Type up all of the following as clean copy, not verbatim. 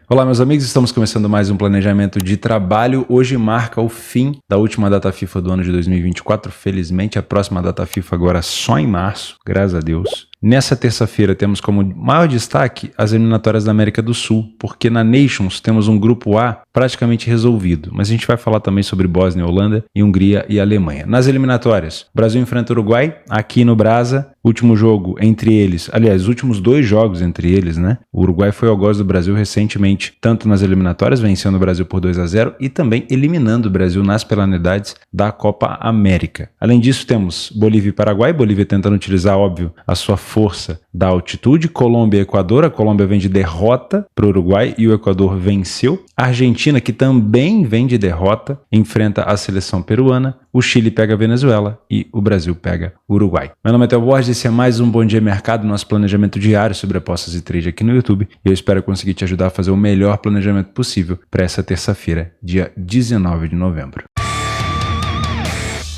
Olá, meus amigos, estamos começando mais um planejamento de trabalho. Hoje marca o fim da última data FIFA do ano de 2024. Felizmente, a próxima data FIFA agora só em março, graças a Deus. Nessa terça-feira temos como maior destaque as eliminatórias da América do Sul, porque na Nations temos um grupo A praticamente resolvido, mas a gente vai falar também sobre Bósnia, Holanda, e Hungria e Alemanha. Nas eliminatórias, o Brasil enfrenta o Uruguai, aqui no Brasa, último jogo entre eles, aliás, os últimos dois jogos entre eles, né? O Uruguai foi ao gozo do Brasil recentemente, tanto nas eliminatórias, vencendo o Brasil por 2-0 e também eliminando o Brasil nas penalidades da Copa América. Além disso, temos Bolívia e Paraguai, Bolívia tentando utilizar, óbvio, a sua força da altitude, Colômbia e Equador, a Colômbia vem de derrota para o Uruguai e o Equador venceu, a Argentina, que também vem de derrota, enfrenta a seleção peruana, o Chile pega a Venezuela e o Brasil pega o Uruguai. Meu nome é Theo Borges, esse é mais um Bom Dia Mercado, nosso planejamento diário sobre apostas e trade aqui no YouTube, e eu espero conseguir te ajudar a fazer o melhor planejamento possível para essa terça-feira, dia 19 de novembro.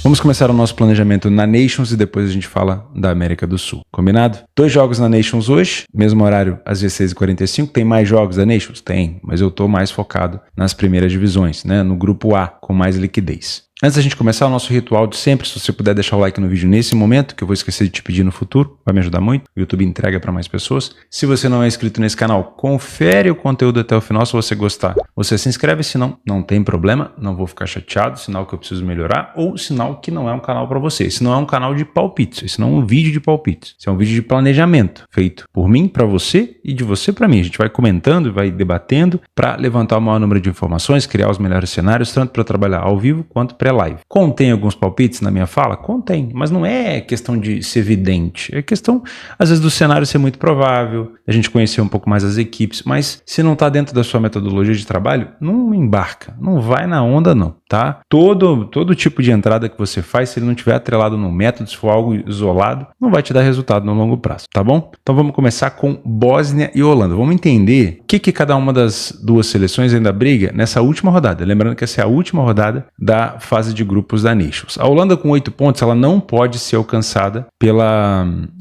Vamos começar o nosso planejamento na Nations e depois a gente fala da América do Sul. Combinado? 2 jogos na Nations hoje, mesmo horário às 16h45. Tem mais jogos da Nations? Tem, mas eu estou mais focado nas primeiras divisões, né? No grupo A, com mais liquidez. Antes da gente começar o nosso ritual de sempre, se você puder deixar o like no vídeo nesse momento, que eu vou esquecer de te pedir no futuro, vai me ajudar muito, o YouTube entrega para mais pessoas. Se você não é inscrito nesse canal, confere o conteúdo até o final, se você gostar, você se inscreve, se não tem problema, não vou ficar chateado, sinal que eu preciso melhorar, ou sinal que não é um canal para você. Esse não é um canal de palpites, esse não é um vídeo de palpites, esse é um vídeo de planejamento, feito por mim para você e de você para mim. A gente vai comentando, vai debatendo para levantar o maior número de informações, criar os melhores cenários, tanto para trabalhar ao vivo quanto pré-live. Contém alguns palpites na minha fala? Contém, mas não é questão de ser evidente, é questão, às vezes, do cenário ser muito provável, a gente conhecer um pouco mais as equipes, mas se não está dentro da sua metodologia de trabalho, não embarca, não vai na onda não, tá? Todo tipo de entrada que você faz, se ele não estiver atrelado no método, se for algo isolado, não vai te dar resultado no longo prazo, tá bom? Então vamos começar com Bósnia e Holanda. Vamos entender o que cada uma das duas seleções ainda briga nessa última rodada. Lembrando que essa é a última rodada da fase de grupos da Nations. A Holanda com 8 pontos, ela não pode ser alcançada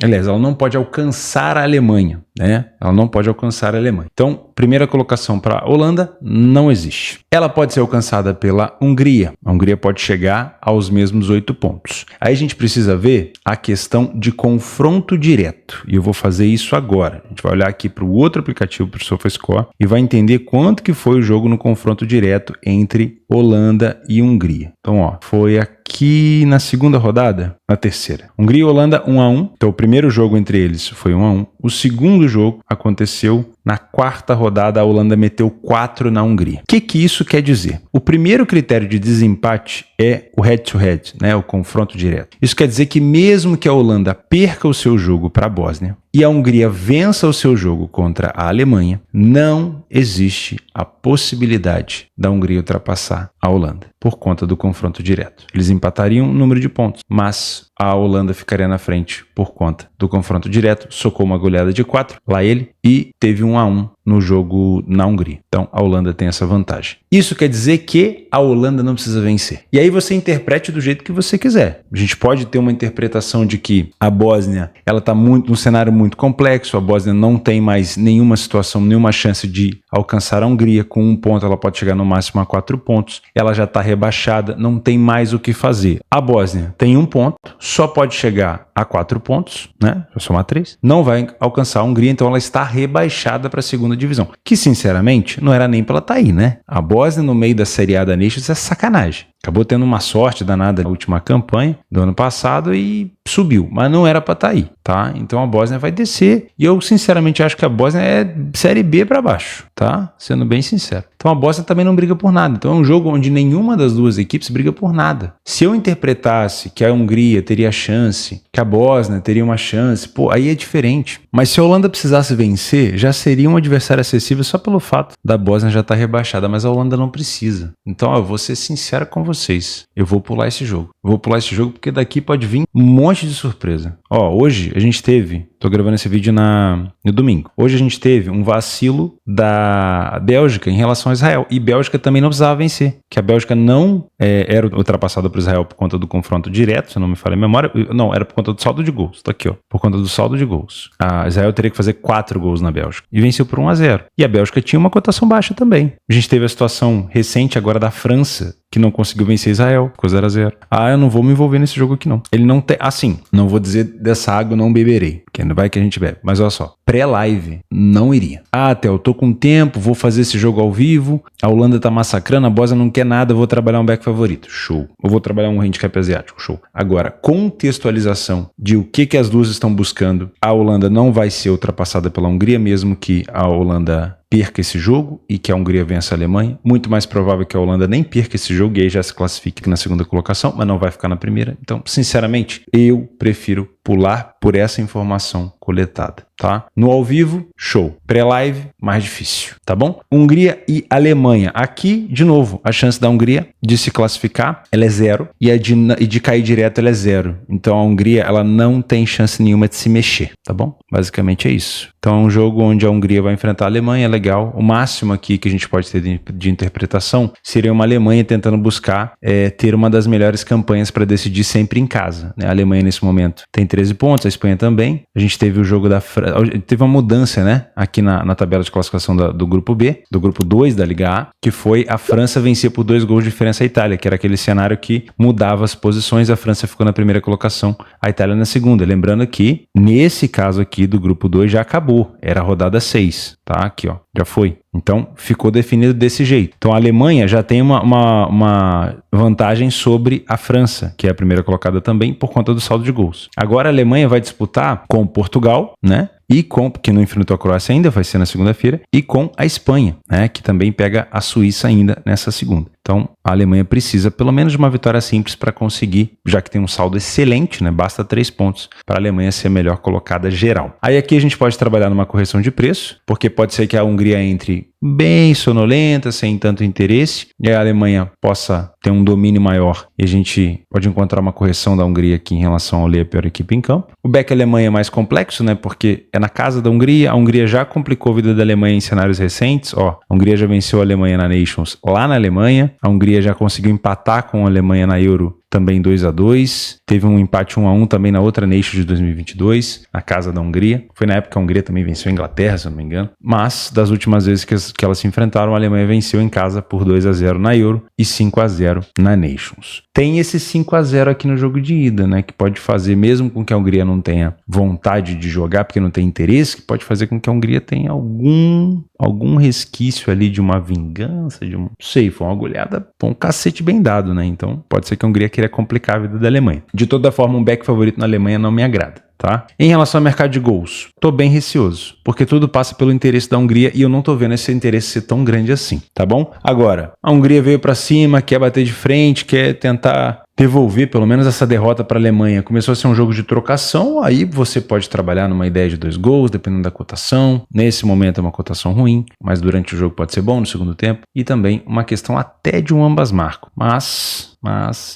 aliás, ela não pode alcançar a Alemanha, né? Ela não pode alcançar a Alemanha. Então, primeira colocação para a Holanda não existe. Ela pode ser alcançada pela Hungria. A Hungria pode chegar aos mesmos 8 pontos. Aí a gente precisa ver a questão de confronto direto. E eu vou fazer isso agora. A gente vai olhar aqui para o outro aplicativo, para o SofaScore, e vai entender quanto que foi o jogo no confronto direto entre Holanda e Hungria. Então, ó, foi aqui na segunda rodada, na terceira. Hungria e Holanda 1-1. Então, o primeiro jogo entre eles foi 1-1. O segundo jogo aconteceu na quarta rodada, a Holanda meteu 4 na Hungria. O que isso quer dizer? O primeiro critério de desempate é o head-to-head, né, o confronto direto. Isso quer dizer que mesmo que a Holanda perca o seu jogo para a Bósnia e a Hungria vença o seu jogo contra a Alemanha, não existe a possibilidade da Hungria ultrapassar a Holanda por conta do confronto direto. Eles empatariam o número de pontos, mas a Holanda ficaria na frente por conta do confronto direto, socou uma goleada de 4, lá ele, e teve 1-1 no jogo na Hungria. Então, a Holanda tem essa vantagem. Isso quer dizer que a Holanda não precisa vencer. E aí você interprete do jeito que você quiser. A gente pode ter uma interpretação de que a Bósnia, ela está num cenário muito complexo, a Bósnia não tem mais nenhuma situação, nenhuma chance de alcançar a Hungria. Com 1 ponto, ela pode chegar no máximo a 4 pontos. Ela já está rebaixada, não tem mais o que fazer. A Bósnia tem 1 ponto, só pode chegar a 4 pontos, né? Vou somar 3. Não vai alcançar a Hungria, então ela está rebaixada para a segunda divisão. Que, sinceramente, não era nem para ela estar aí, né? A Bósnia no meio da Série A da Nations é sacanagem. Acabou tendo uma sorte danada na última campanha do ano passado e subiu, mas não era para estar aí, tá? Então a Bósnia vai descer e eu sinceramente acho que a Bósnia é Série B para baixo, tá? Sendo bem sincero. Então a Bósnia também não briga por nada. Então é um jogo onde nenhuma das duas equipes briga por nada. Se eu interpretasse que a Hungria teria chance, que a Bósnia teria uma chance, pô, aí é diferente. Mas se a Holanda precisasse vencer, já seria um adversário acessível só pelo fato da Bósnia já estar rebaixada, mas a Holanda não precisa. Então eu vou ser sincero com você. vocês, eu vou pular esse jogo. Vou pular esse jogo porque daqui pode vir um monte de surpresa. Ó, hoje a gente teve, tô gravando esse vídeo no domingo. Hoje a gente teve um vacilo da Bélgica em relação a Israel. E Bélgica também não precisava vencer, que a Bélgica não era ultrapassada por Israel por conta do confronto direto, se eu não me falha a memória. Não, era por conta do saldo de gols. Tá aqui, ó. Por conta do saldo de gols. A Israel teria que fazer 4 gols na Bélgica. E venceu por 1-0. E a Bélgica tinha uma cotação baixa também. A gente teve a situação recente agora da França, que não conseguiu vencer Israel, ficou 0-0. Ah, eu não vou me envolver nesse jogo aqui não. Ele não tem, assim, não vou dizer dessa água eu não beberei, porque não vai que a gente bebe. Mas olha só, pré-live, não iria. Ah, Theo, eu tô com tempo, vou fazer esse jogo ao vivo, a Holanda tá massacrando, a Bósnia não quer nada, eu vou trabalhar um back favorito. Show. Eu vou trabalhar um handicap asiático. Show. Agora, contextualização de o que as duas estão buscando. A Holanda não vai ser ultrapassada pela Hungria, mesmo que a Holanda perca esse jogo e que a Hungria vença a Alemanha. Muito mais provável que a Holanda nem perca esse jogo e aí já se classifique na segunda colocação, mas não vai ficar na primeira. Então, sinceramente, eu prefiro pular por essa informação coletada, tá? No ao vivo, show. Pré-live, mais difícil, tá bom? Hungria e Alemanha. Aqui, de novo, a chance da Hungria de se classificar, ela é 0 e a de cair direto, ela é 0. Então, a Hungria, ela não tem chance nenhuma de se mexer, tá bom? Basicamente é isso. Então, é um jogo onde a Hungria vai enfrentar a Alemanha, é legal. O máximo aqui que a gente pode ter de interpretação seria uma Alemanha tentando buscar ter uma das melhores campanhas para decidir sempre em casa, né? A Alemanha, nesse momento, tem 13 pontos, a Espanha também. A gente teve o jogo da França, teve uma mudança, né? Aqui na tabela de classificação do grupo B, do grupo 2 da Liga A, que foi a França vencer por 2 gols de diferença a Itália, que era aquele cenário que mudava as posições, a França ficou na primeira colocação, a Itália na segunda. Lembrando que, nesse caso aqui do grupo 2 já acabou, era a rodada 6, tá? Aqui, ó, já foi. Então, ficou definido desse jeito. Então, a Alemanha já tem uma vantagem sobre a França, que é a primeira colocada também, por conta do saldo de gols. Agora, a Alemanha vai disputar com Portugal, né? E que não enfrentou a Croácia ainda, vai ser na segunda-feira, e com a Espanha, né? Que também pega a Suíça ainda nessa segunda. Então, a Alemanha precisa pelo menos de uma vitória simples para conseguir, já que tem um saldo excelente, né? Basta 3 pontos para a Alemanha ser a melhor colocada geral. Aí aqui a gente pode trabalhar numa correção de preço, porque pode ser que a Hungria entre bem sonolenta, sem tanto interesse, e a Alemanha possa ter um domínio maior e a gente pode encontrar uma correção da Hungria aqui em relação ao ler a pior equipe em campo. O back Alemanha é mais complexo, né? Porque é na casa da Hungria, a Hungria já complicou a vida da Alemanha em cenários recentes, ó, a Hungria já venceu a Alemanha na Nations lá na Alemanha, a Hungria já conseguiu empatar com a Alemanha na Euro também 2-2, teve um empate 1-1 também na outra Nations de 2022, na casa da Hungria. Foi na época que a Hungria também venceu a Inglaterra, se eu não me engano. Mas, das últimas vezes que elas se enfrentaram, a Alemanha venceu em casa por 2-0 na Euro e 5-0 na Nations. Tem esse 5-0 aqui no jogo de ida, né? Que pode fazer, mesmo com que a Hungria não tenha vontade de jogar, porque não tem interesse, que pode fazer com que a Hungria tenha algum resquício ali de uma vingança, não sei, foi uma goleada, um cacete bem dado, né? Então, pode ser que a Hungria queira complicar a vida da Alemanha. De toda forma, um back favorito na Alemanha não me agrada, tá? Em relação ao mercado de gols, tô bem receoso, porque tudo passa pelo interesse da Hungria e eu não tô vendo esse interesse ser tão grande assim, tá bom? Agora, a Hungria veio pra cima, quer bater de frente, quer tentar devolver pelo menos essa derrota para a Alemanha. Começou a ser um jogo de trocação, aí você pode trabalhar numa ideia de 2 gols, dependendo da cotação. Nesse momento é uma cotação ruim, mas durante o jogo pode ser bom no segundo tempo. E também uma questão até de um ambas marcam. Mas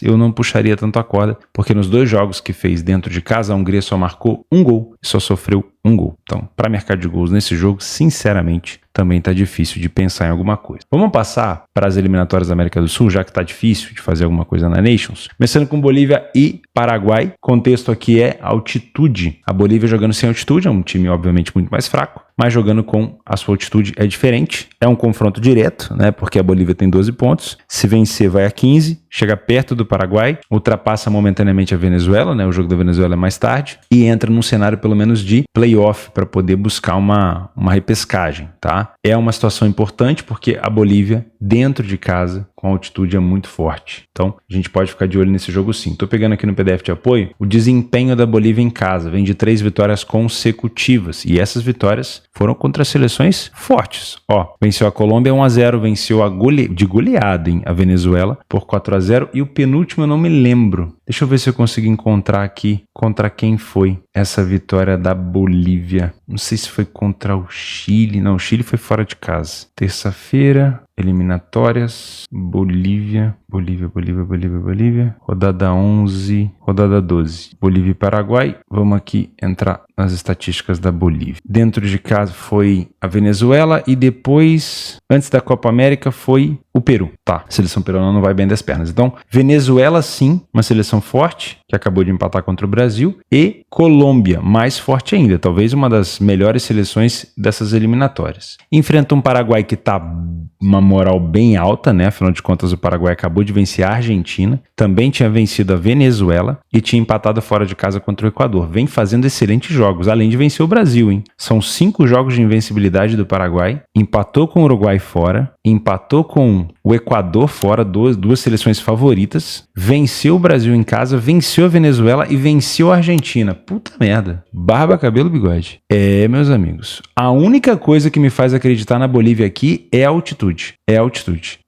eu não puxaria tanto a corda, porque nos 2 jogos que fez dentro de casa, a Hungria só marcou 1 gol e só sofreu 1 gol. Então, para mercado de gols nesse jogo, sinceramente, também tá difícil de pensar em alguma coisa. Vamos passar para as eliminatórias da América do Sul, já que tá difícil de fazer alguma coisa na Nations. Começando com Bolívia e Paraguai. Contexto aqui é altitude. A Bolívia jogando sem altitude, é um time obviamente muito mais fraco, mas jogando com a sua altitude é diferente. É um confronto direto, né? Porque a Bolívia tem 12 pontos. Se vencer, vai a 15, chega perto do Paraguai, ultrapassa momentaneamente a Venezuela, né? O jogo da Venezuela é mais tarde, e entra num cenário pelo menos de playoff para poder buscar uma repescagem, tá? É uma situação importante porque a Bolívia, dentro de casa, com altitude é muito forte. Então, a gente pode ficar de olho nesse jogo sim. Tô pegando aqui no PDF de apoio o desempenho da Bolívia em casa. Vem de 3 vitórias consecutivas. E essas vitórias foram contra seleções fortes. Ó, venceu a Colômbia 1-0, venceu de goleada, hein, a Venezuela por 4-0. E o penúltimo eu não me lembro. Deixa eu ver se eu consigo encontrar aqui contra quem foi. essa vitória da Bolívia. Não sei se foi contra o Chile. Não, o Chile foi fora de casa. Terça-feira, eliminatórias, Bolívia. Rodada 11, rodada 12. Bolívia e Paraguai. Vamos aqui entrar nas estatísticas da Bolívia. Dentro de casa foi a Venezuela e depois, antes da Copa América, foi o Peru. Tá, a seleção peruana não vai bem das pernas. Então, Venezuela sim, uma seleção forte, que acabou de empatar contra o Brasil, e Colômbia, mais forte ainda, talvez uma das melhores seleções dessas eliminatórias. Enfrenta um Paraguai que tá uma moral bem alta, né? Afinal de contas, o Paraguai acabou de vencer a Argentina, também tinha vencido a Venezuela e tinha empatado fora de casa contra o Equador. Vem fazendo excelentes jogos, além de vencer o Brasil, hein? São 5 jogos de invencibilidade do Paraguai, empatou com o Uruguai fora, empatou com o Equador fora, duas seleções favoritas, venceu o Brasil em casa, venceu a Venezuela e venceu a Argentina. Puta merda. Barba, cabelo, bigode. Meus amigos, a única coisa que me faz acreditar na Bolívia aqui é a altitude.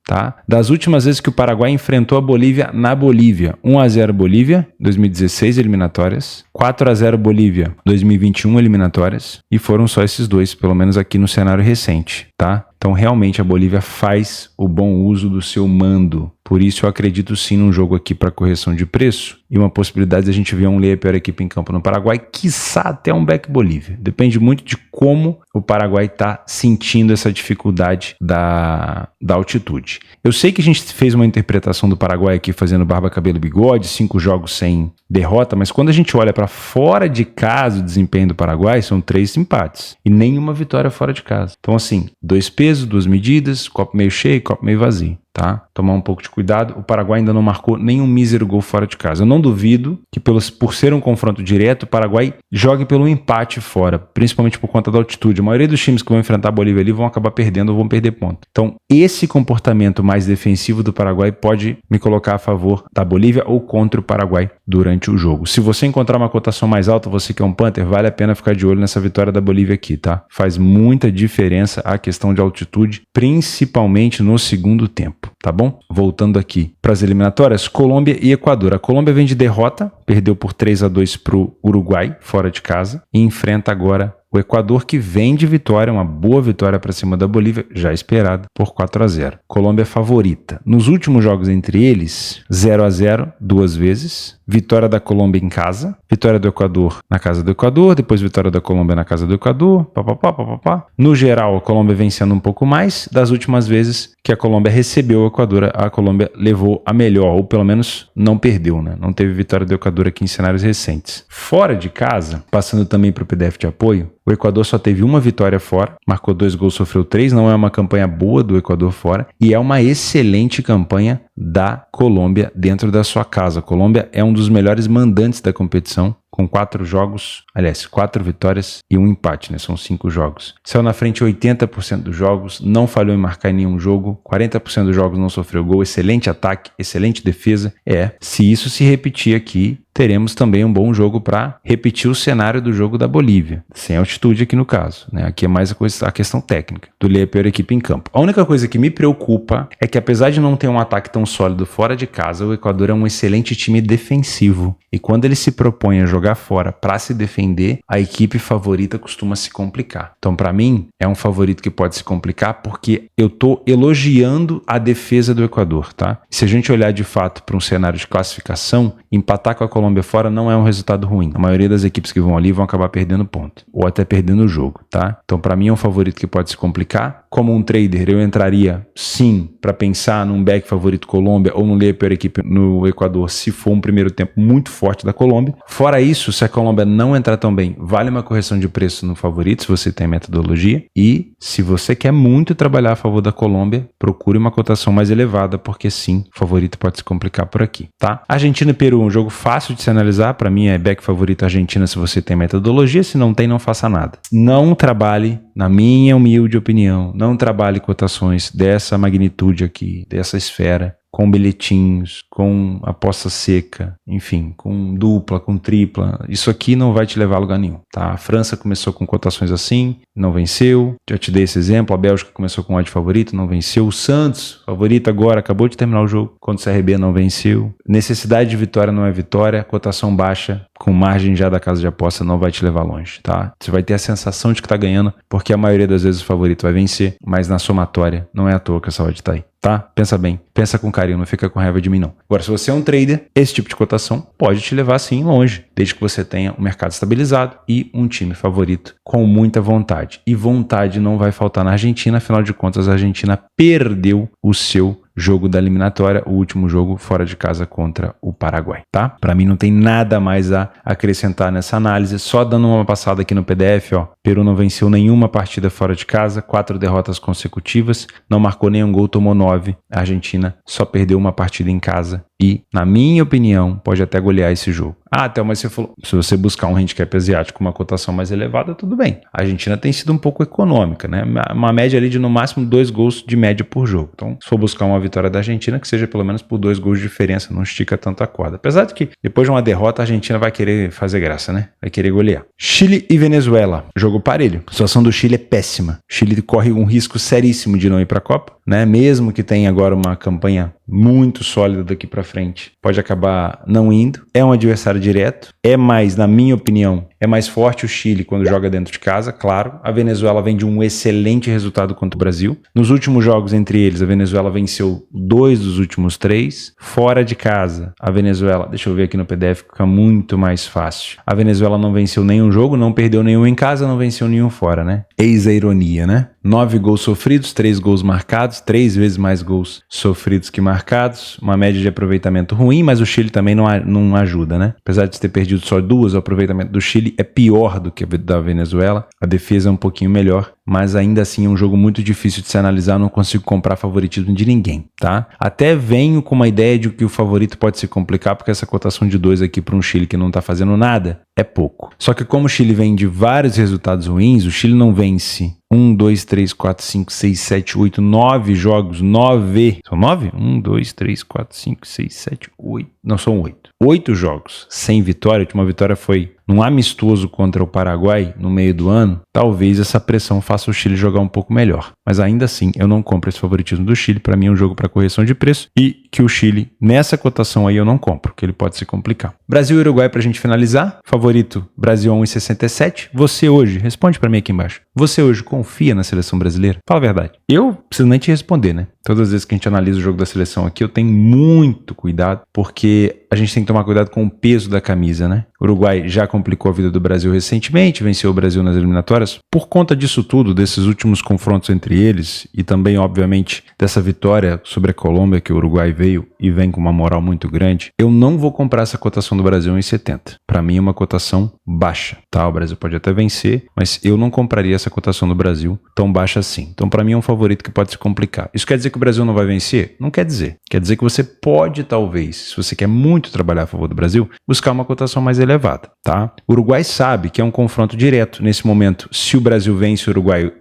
Tá? Das últimas vezes que o Paraguai enfrentou a Bolívia na Bolívia, 1-0 Bolívia, 2016 eliminatórias, 4-0 Bolívia, 2021 eliminatórias, e foram só esses dois, pelo menos aqui no cenário recente, tá? Então realmente a Bolívia faz o bom uso do seu mando. Por isso eu acredito sim num jogo aqui para correção de preço e uma possibilidade de a gente ver um Lei a pior equipe em campo no Paraguai, quiçá até um back Bolívia. Depende muito de como o Paraguai está sentindo essa dificuldade da altitude. Eu sei que a gente fez uma interpretação do Paraguai aqui fazendo barba, cabelo, bigode, 5 jogos sem derrota, mas quando a gente olha para fora de casa o desempenho do Paraguai, são 3 empates e nenhuma vitória fora de casa. Então assim, 2 pesos, 2 medidas, copo meio cheio, copo meio vazio. Tá? Tomar um pouco de cuidado. O Paraguai ainda não marcou nenhum mísero gol fora de casa. Eu não duvido que por ser um confronto direto, o Paraguai jogue pelo empate fora, principalmente por conta da altitude. A maioria dos times que vão enfrentar a Bolívia ali vão acabar perdendo ou vão perder ponto. Então, esse comportamento mais defensivo do Paraguai pode me colocar a favor da Bolívia ou contra o Paraguai durante o jogo. Se você encontrar uma cotação mais alta, você que é um Panther, vale a pena ficar de olho nessa vitória da Bolívia aqui, tá? Faz muita diferença a questão de altitude, principalmente no segundo tempo. Tá bom? Voltando aqui para as eliminatórias, Colômbia e Equador. A Colômbia vem de derrota, perdeu por 3-2 para o Uruguai, fora de casa, e enfrenta agora o Equador, que vem de vitória, uma boa vitória para cima da Bolívia, já esperada, por 4-0. Colômbia favorita. Nos últimos jogos entre eles, 0-0 2 vezes, vitória da Colômbia em casa, vitória do Equador na casa do Equador, depois vitória da Colômbia na casa do Equador, papapá. No geral, a Colômbia vencendo um pouco mais. Das últimas vezes que a Colômbia recebeu o Equador, a Colômbia levou a melhor, ou pelo menos não perdeu, né? Não teve vitória do Equador aqui em cenários recentes. Fora de casa, passando também para o PDF de apoio, o Equador só teve uma vitória fora, marcou 2 gols, sofreu 3, não é uma campanha boa do Equador fora, e é uma excelente campanha da Colômbia dentro da sua casa. A Colômbia é um dos melhores mandantes da competição, com 4 jogos, aliás, 4 vitórias e 1 empate, né? São 5 jogos. Saiu na frente 80% dos jogos, não falhou em marcar em nenhum jogo, 40% dos jogos não sofreu gol, excelente ataque, excelente defesa. Se isso se repetir aqui, teremos também um bom jogo para repetir o cenário do jogo da Bolívia, sem altitude aqui no caso, né? Aqui é mais a questão técnica do Lei a pior equipe em campo. A única coisa que me preocupa é que, apesar de não ter um ataque tão sólido fora de casa, o Equador é um excelente time defensivo, e quando ele se propõe a jogar fora para se defender, a equipe favorita costuma se complicar. Então, para mim, é um favorito que pode se complicar porque eu tô elogiando a defesa do Equador, tá? Se a gente olhar de fato para um cenário de classificação, empatar com a Colômbia fora não é um resultado ruim. A maioria das equipes que vão ali vão acabar perdendo ponto, ou até perdendo o jogo, tá? Então, para mim, é um favorito que pode se complicar. Como um trader, eu entraria, sim, para pensar num back favorito Colômbia ou num Lei a pior equipe no Equador, se for um primeiro tempo muito forte da Colômbia. Fora isso, se a Colômbia não entrar tão bem, vale uma correção de preço no favorito, se você tem metodologia. E se você quer muito trabalhar a favor da Colômbia, procure uma cotação mais elevada, porque sim, o favorito pode se complicar por aqui, tá? Argentina e Peru, um jogo fácil de se analisar. Para mim é back favorito Argentina se você tem metodologia. Se não tem, não faça nada. Não trabalhe, na minha humilde opinião, não trabalhe cotações dessa magnitude aqui, dessa esfera, com bilhetinhos, com aposta seca, enfim, com dupla, com tripla. Isso aqui não vai te levar a lugar nenhum, tá? A França começou com cotações assim, não venceu. Já te dei esse exemplo. A Bélgica começou com odd favorito, não venceu. O Santos, favorito agora, acabou de terminar o jogo contra o CRB, não venceu. Necessidade de vitória não é vitória. Cotação baixa com margem já da casa de aposta não vai te levar longe, tá? Você vai ter a sensação de que tá ganhando, porque a maioria das vezes o favorito vai vencer, mas na somatória não é à toa que essa odd tá aí, tá? Pensa bem, pensa com carinho, não fica com raiva de mim não. Agora, se você é um trader, esse tipo de cotação pode te levar sim longe, desde que você tenha um mercado estabilizado e um time favorito com muita vontade. E vontade não vai faltar na Argentina, afinal de contas a Argentina perdeu o seu jogo da eliminatória, o último jogo fora de casa contra o Paraguai, tá? Para mim não tem nada mais a acrescentar nessa análise, só dando uma passada aqui no PDF, ó. Peru não venceu nenhuma partida fora de casa, 4 derrotas consecutivas, não marcou nenhum gol, tomou 9. A Argentina só perdeu uma partida em casa e, na minha opinião, pode até golear esse jogo. Ah, Théo, mas você falou, se você buscar um handicap asiático com uma cotação mais elevada, tudo bem. A Argentina tem sido um pouco econômica, né? Uma média ali de no máximo 2 gols de média por jogo. Então, se for buscar uma vitória da Argentina, que seja pelo menos por 2 gols de diferença, não estica tanto a corda. Apesar de que, depois de uma derrota, a Argentina vai querer fazer graça, né? Vai querer golear. Chile e Venezuela. Jogo parelho. A situação do Chile é péssima. O Chile corre um risco seríssimo de não ir para a Copa, né? Mesmo que tenha agora uma campanha muito sólida daqui para frente, pode acabar não indo. É um adversário direto. É mais, na minha opinião, é mais forte o Chile quando joga dentro de casa, claro. A Venezuela vem de um excelente resultado contra o Brasil. Nos últimos jogos entre eles, a Venezuela venceu 2 dos últimos 3. Fora de casa, a Venezuela, deixa eu ver aqui no PDF, fica muito mais fácil. A Venezuela não venceu nenhum jogo, não perdeu nenhum em casa, não venceu nenhum fora, né? Eis a ironia, né? 9 gols sofridos, 3 gols marcados, 3 vezes mais gols sofridos que marcados, uma média de aproveitamento ruim, mas o Chile também não ajuda, né? Apesar de ter perdido só 2, o aproveitamento do Chile é pior do que da Venezuela, a defesa é um pouquinho melhor, mas ainda assim é um jogo muito difícil de se analisar, não consigo comprar favoritismo de ninguém, tá? Até venho com uma ideia de que o favorito pode se complicar, porque essa cotação de 2 aqui para um Chile que não tá fazendo nada é pouco. Só que como o Chile vem de vários resultados ruins, o Chile não vence 1, 2, 3, 4, 5, 6, 7, 8, 9 jogos, 9. São 9? 1, 2, 3, 4, 5, 6, 7, 8. Não, são 8. 8 jogos sem vitória. A última vitória foi num amistoso contra o Paraguai no meio do ano. Talvez essa pressão faça o Chile jogar um pouco melhor. Mas ainda assim, eu não compro esse favoritismo do Chile. Para mim é um jogo para correção de preço e que o Chile, nessa cotação aí, eu não compro, que ele pode se complicar. Brasil e Uruguai para a gente finalizar. Favorito, Brasil 1,67. Você hoje, responde para mim aqui embaixo. Você hoje confia na seleção brasileira? Fala a verdade. Eu preciso nem te responder, né? Todas as vezes que a gente analisa o jogo da seleção aqui, eu tenho muito cuidado, porque a gente tem que tomar cuidado com o peso da camisa, né? O Uruguai já complicou a vida do Brasil recentemente, venceu o Brasil nas eliminatórias. Por conta disso tudo, desses últimos confrontos entre eles, e também, obviamente, dessa vitória sobre a Colômbia, que o Uruguai veio e vem com uma moral muito grande, eu não vou comprar essa cotação do Brasil em 70. Para mim é uma cotação baixa, tá? O Brasil pode até vencer, mas eu não compraria essa cotação do Brasil tão baixa assim. Então, para mim é um favorito que pode se complicar. Isso quer dizer que o Brasil não vai vencer? Não quer dizer. Quer dizer que você pode, talvez, se você quer muito trabalhar a favor do Brasil, buscar uma cotação mais elevada, tá? O Uruguai sabe que é um confronto direto. Nesse momento, se o Brasil vence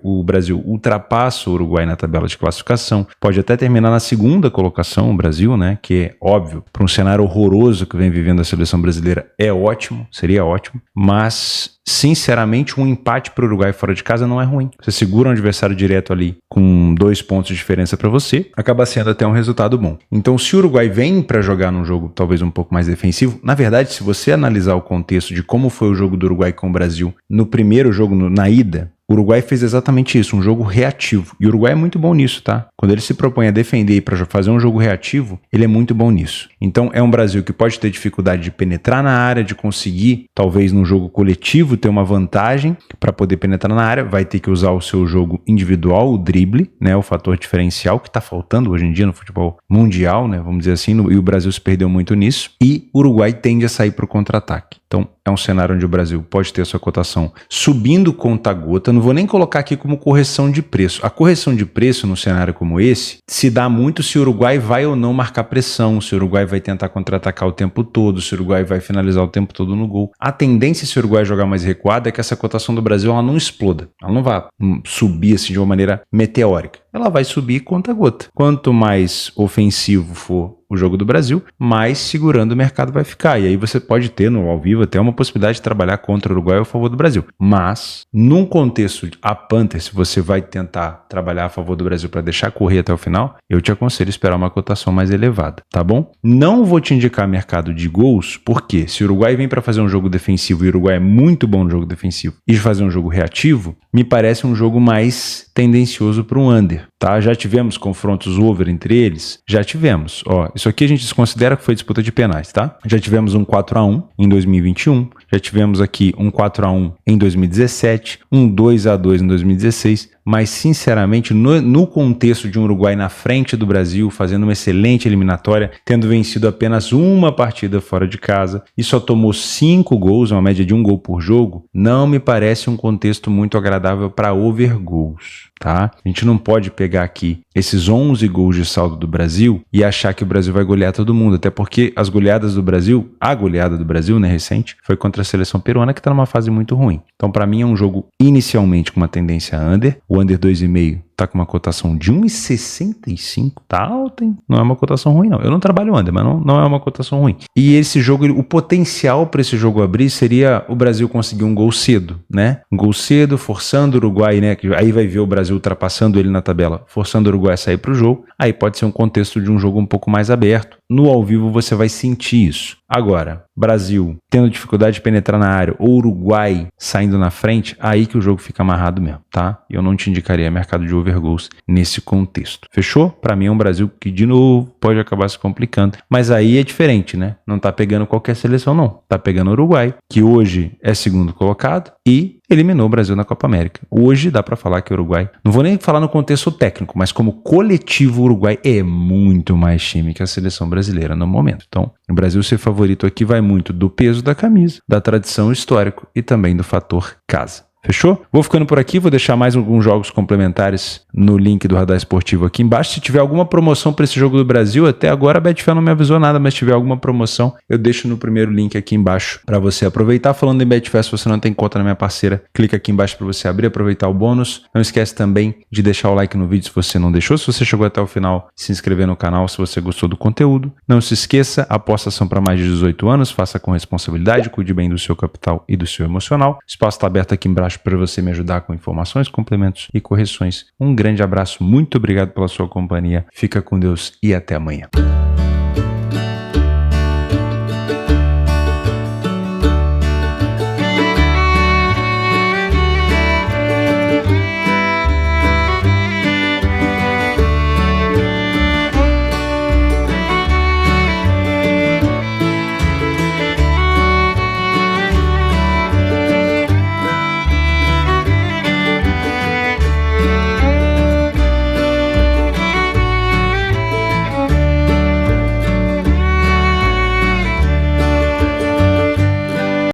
o Brasil ultrapassa o Uruguai na tabela de classificação, pode até terminar na segunda colocação o Brasil, né? Que é óbvio, para um cenário horroroso que vem vivendo a seleção brasileira, é ótimo, seria ótimo, mas sinceramente, um empate para o Uruguai fora de casa não é ruim. Você segura um adversário direto ali com 2 pontos de diferença para você, acaba sendo até um resultado bom. Então, se o Uruguai vem para jogar num jogo talvez um pouco mais defensivo, na verdade, se você analisar o contexto de como foi o jogo do Uruguai com o Brasil no primeiro jogo, na ida, o Uruguai fez exatamente isso, um jogo reativo. E o Uruguai é muito bom nisso, tá? Quando ele se propõe a defender e para fazer um jogo reativo, ele é muito bom nisso. Então é um Brasil que pode ter dificuldade de penetrar na área, de conseguir, talvez num jogo coletivo, ter uma vantagem para poder penetrar na área. Vai ter que usar o seu jogo individual, o drible, né? O fator diferencial que está faltando hoje em dia no futebol mundial, né? Vamos dizer assim, e o Brasil se perdeu muito nisso. E o Uruguai tende a sair para o contra-ataque. Então, é um cenário onde o Brasil pode ter a sua cotação subindo conta-gota. Não vou nem colocar aqui como correção de preço. A correção de preço num cenário como esse se dá muito se o Uruguai vai ou não marcar pressão, se o Uruguai vai tentar contra-atacar o tempo todo, se o Uruguai vai finalizar o tempo todo no gol. A tendência, se o Uruguai jogar mais recuado, é que essa cotação do Brasil ela não exploda. Ela não vai subir assim de uma maneira meteórica. Ela vai subir conta-gota. Quanto mais ofensivo for o jogo do Brasil, mais segurando o mercado vai ficar. E aí você pode ter no ao vivo até uma possibilidade de trabalhar contra o Uruguai ou a favor do Brasil. Mas, num contexto a Panther, se você vai tentar trabalhar a favor do Brasil para deixar correr até o final, eu te aconselho a esperar uma cotação mais elevada, tá bom? Não vou te indicar mercado de gols, porque se o Uruguai vem para fazer um jogo defensivo e o Uruguai é muito bom no jogo defensivo e fazer um jogo reativo, me parece um jogo mais tendencioso para um under, tá? Já tivemos confrontos over entre eles? Já tivemos. Ó, isso aqui a gente desconsidera que foi disputa de penais, tá? Já tivemos um 4-1 em 2021, já tivemos aqui um 4-1 em 2017, um 2-2 em 2016, mas sinceramente no contexto de um Uruguai na frente do Brasil, fazendo uma excelente eliminatória, tendo vencido apenas uma partida fora de casa e só tomou 5 gols, uma média de 1 gol por jogo, não me parece um contexto muito agradável para over gols. Tá? A gente não pode pegar aqui esses 11 gols de saldo do Brasil e achar que o Brasil vai golear todo mundo, até porque as goleadas do Brasil, a goleada do Brasil, né, recente, foi contra a seleção peruana que está numa fase muito ruim. Então, para mim, é um jogo inicialmente com uma tendência under, o under 2,5 tá com uma cotação de 1,65, tá alta, hein? Não é uma cotação ruim, não. Eu não trabalho under, mas não é uma cotação ruim. E esse jogo, o potencial para esse jogo abrir seria o Brasil conseguir um gol cedo, né? Um gol cedo, forçando o Uruguai, né? Aí vai ver o Brasil ultrapassando ele na tabela, forçando o Uruguai a sair para o jogo. Aí pode ser um contexto de um jogo um pouco mais aberto. No ao vivo você vai sentir isso. Agora, Brasil tendo dificuldade de penetrar na área ou Uruguai saindo na frente, aí que o jogo fica amarrado mesmo, tá? Eu não te indicaria mercado de over goals nesse contexto. Fechou? Para mim é um Brasil que de novo pode acabar se complicando, mas aí é diferente, né? Não tá pegando qualquer seleção não. Tá pegando o Uruguai, que hoje é segundo colocado e eliminou o Brasil na Copa América. Hoje dá para falar que o Uruguai, não vou nem falar no contexto técnico, mas como coletivo o Uruguai é muito mais time que a seleção brasileira no momento. Então, o Brasil ser favorito aqui vai muito do peso da camisa, da tradição histórica e também do fator casa. Fechou? Vou ficando por aqui, vou deixar mais alguns jogos complementares no link do Radar Esportivo aqui embaixo. Se tiver alguma promoção para esse jogo do Brasil, até agora a Betfair não me avisou nada, mas se tiver alguma promoção, eu deixo no primeiro link aqui embaixo para você aproveitar. Falando em Betfair, se você não tem conta na minha parceira, clica aqui embaixo para você abrir, aproveitar o bônus. Não esquece também de deixar o like no vídeo se você não deixou. Se você chegou até o final, se inscrever no canal se você gostou do conteúdo. Não se esqueça, apostas são para mais de 18 anos, faça com responsabilidade, cuide bem do seu capital e do seu emocional. O espaço está aberto aqui embaixo para você me ajudar com informações, complementos e correções. Um grande abraço, muito obrigado pela sua companhia, fica com Deus e até amanhã.